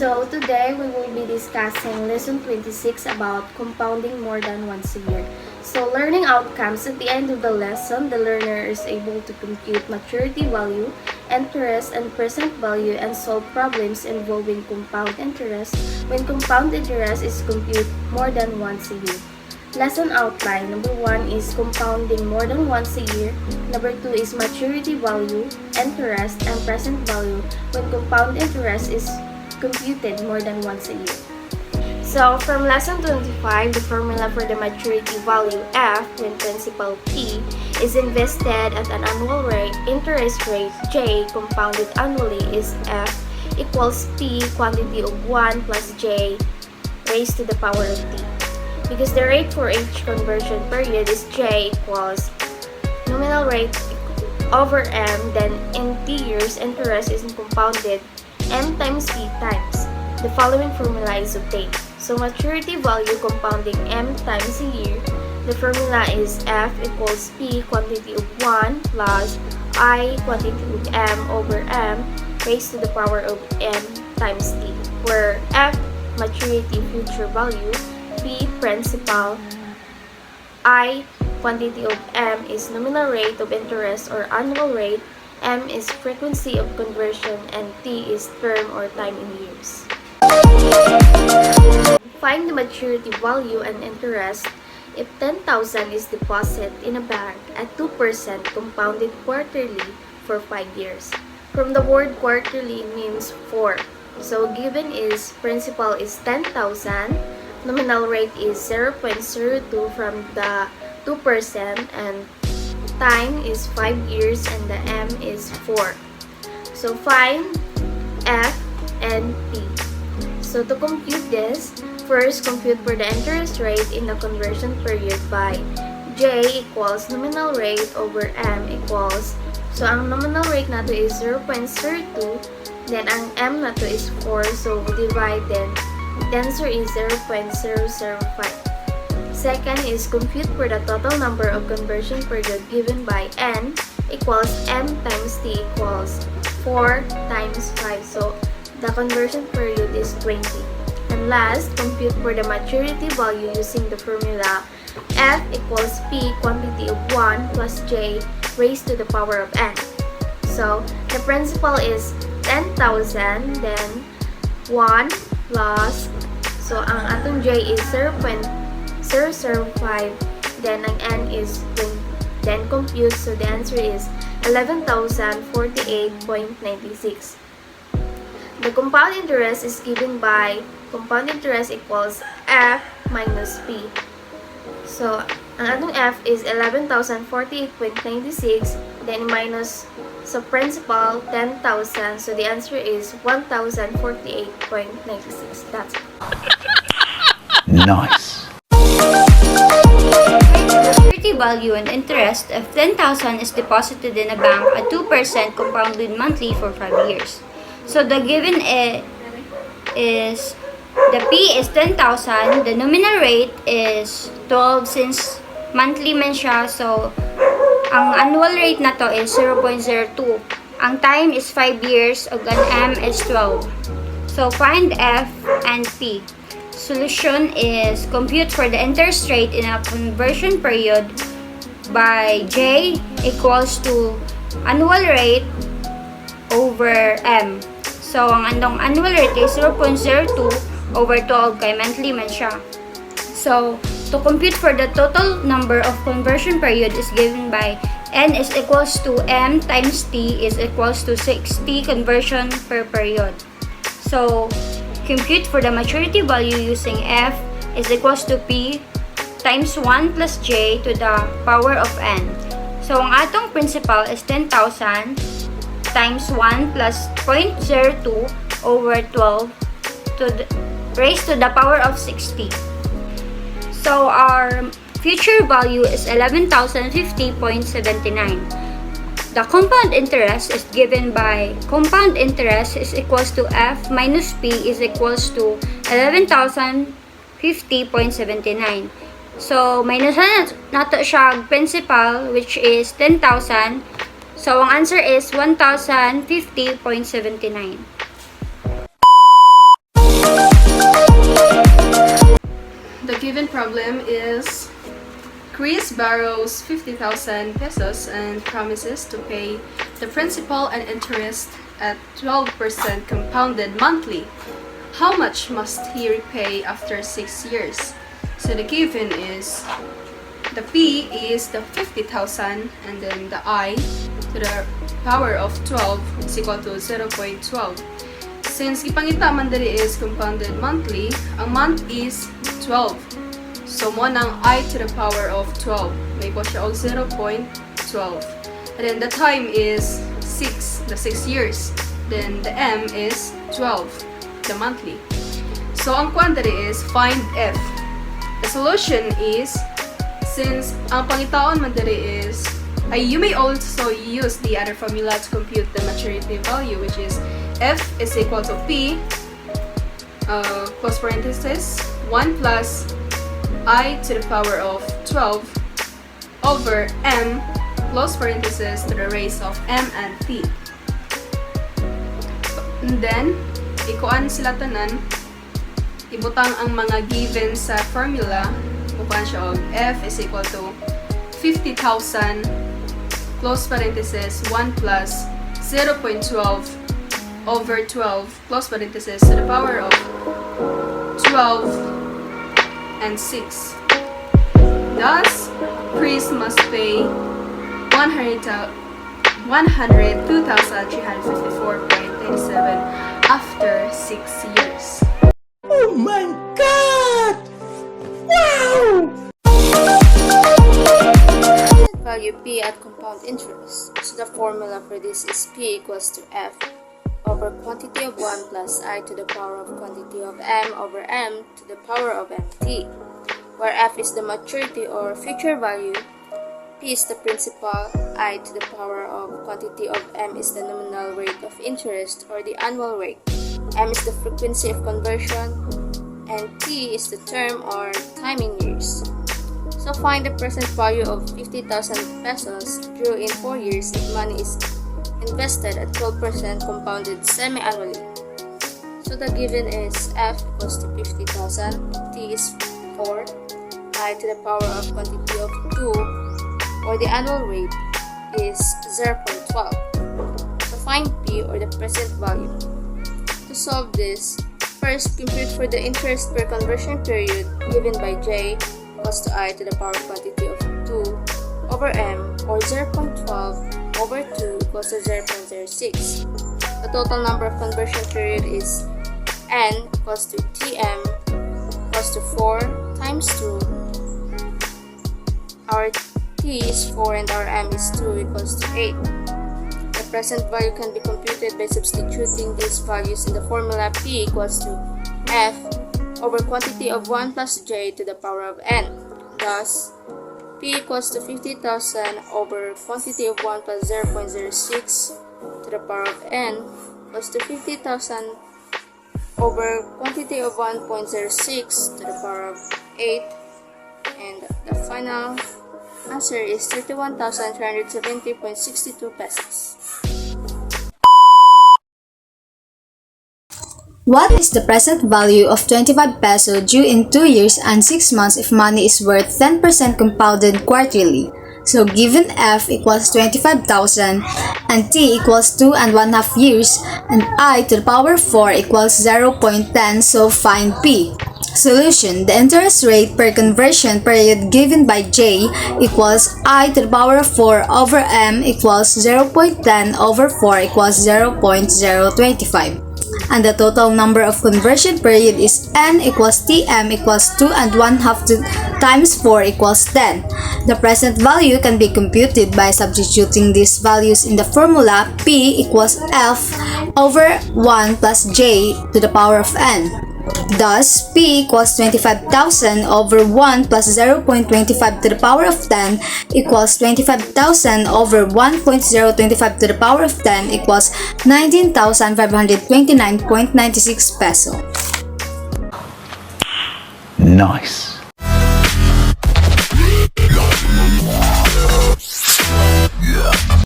So today we will be discussing lesson 26 about compounding more than once a year. So learning outcomes: at the end of the lesson, the learner is able to compute maturity value, interest, and present value and solve problems involving compound interest when compound interest is computed more than once a year. Lesson outline: number 1 is compounding more than once a year. Number 2 is maturity value, interest, and present value when compound interest is computed more than once a year. So from lesson 25, the formula for the maturity value F when principal P is invested at an annual rate, interest rate J compounded annually is F equals P quantity of 1 plus J raised to the power of T. Because the rate for each conversion period is J equals nominal rate over M, then in T years, interest is compounded M times T times. The following formula is obtained. So maturity value compounding M times a year, the formula is F equals P quantity of 1 plus I quantity of M over M raised to the power of M times T, where F maturity future value, P principal, I quantity of M is nominal rate of interest or annual rate, M is frequency of conversion, and T is term or time in years. Find the maturity value and interest if 10,000 is deposited in a bank at 2% compounded quarterly for 5 years. From the word quarterly means 4. So given is principal is 10,000, nominal rate is 0.02 from the 2%, and time is 5 years and the M is 4. So find F and P. So to compute this, first compute for the interest rate in the conversion period by J equals nominal rate over M equals, so ang nominal rate nato is 0.02, then ang M nato is 4, so we divide, then the answer is 0.005. Second is compute for the total number of conversion period given by N equals M times T equals 4 times 5. So the conversion period is 20. And last, compute for the maturity value using the formula F equals P quantity of 1 plus J raised to the power of N. So the principal is 10,000, then 1 plus, so ang atong J is 0.005, then ang N is 20. Then compute, so the answer is 11,048.96. The compound interest is given by compound interest equals F minus P. So ang atong F is 11,048.96, then minus sa principal 10,000, so the answer is 1,048.96. That's it. Nice. Maturity value and interest of 10,000 is deposited in a bank at 2% compounded monthly for 5 years. So the given is the P is 10,000, the nominal rate is 12 since monthly man siya, so ang annual rate na to is 0.02. Ang time is 5 years ug ang M is 12. So find F and P. Solution is compute for the interest rate in a conversion period by J equals to annual rate over M. So ang andong annual rate is 0.02 over 12 kay monthly man siya. So to compute for the total number of conversion period is given by N is equals to M times T is equals to 60 conversion per period. So compute for the maturity value using F is equals to P times 1 plus J to the power of N. So ang atong principal is 10,000 times 1 plus 0.02 over 12 to the, raised to the power of 60. So our future value is 11,050.79. The compound interest is given by compound interest is equals to F minus P is equals to 11,050.79. So minus nato siya principal which is 10,000. So ang answer is 1,050.79. given problem is Chris borrows 50,000 pesos and promises to pay the principal and interest at 12% compounded monthly. How much must he repay after 6 years? So the given is, the P is the 50,000 and then the I to the power of 12 is equal to 0.12. Since ipangita man diri is compounded monthly, ang month is 12. So mo nang I to the power of 12. May po siya og 0.12. And then the time is 6, the 6 years. Then the M is 12, the monthly. So ang quantity is find F. The solution is, since ang pangitaon man diri is, you may also use the other formula to compute the maturity value, which is F is equal to P, close parenthesis, 1 plus I to the power of 12 over M, close parenthesis, to the raise of M and T. And then, ikuan sila tanan, ibutang ang mga given sa formula, ikuan siya og F is equal to 50,000, close parenthesis, 1 plus 0.12 over 12, close parenthesis, to the power of 12 and 6. Thus, Chris must pay 102,354.87 after 6 years. Oh my God! Wow! Value P at compound interest. So the formula for this is P equals to F over quantity of 1 plus I to the power of quantity of M over M to the power of MT, where F is the maturity or future value, P is the principal, I to the power of quantity of M is the nominal rate of interest or the annual rate, M is the frequency of conversion, and T is the term or time in years. So find the present value of 50,000 pesos due in 4 years if money is invested at 12% compounded semi-annually. So the given is F equals to 50,000, T is 4, I to the power of quantity of 2, or the annual rate is 0.12. So find P or the present value. To solve this, first compute for the interest per conversion period given by J equals to I to the power of quantity of 2 over M, or 0.12 over 2 equals to 0.06. The total number of conversion period is N equals to TM equals to 4 times 2. Our T is 4 and our M is 2 equals to 8. The present value can be computed by substituting these values in the formula P equals to F over quantity of 1 plus J to the power of N. Thus, P equals to 50,000 over quantity of 1 plus 0.06 to the power of N equals to 50,000 over quantity of 1.06 to the power of 8, and the final answer is 31,370.62 pesos. What is the present value of 25 peso due in 2 years and 6 months if money is worth 10% compounded quarterly? So given F equals 25,000 and T equals 2.5 years and I to the power 4 equals 0.10, so find P. Solution: the interest rate per conversion period given by J equals I to the power of 4 over M equals 0.10 over 4 equals 0.025. And the total number of conversion period is N equals TM equals 2.5 times 4 equals 10. The present value can be computed by substituting these values in the formula P equals F over 1 plus J to the power of N. Thus, P equals 25,000 over 1 plus 0.25 to the power of 10 equals 25,000 over 1.025 to the power of 10 equals 19,529.96 peso. Nice.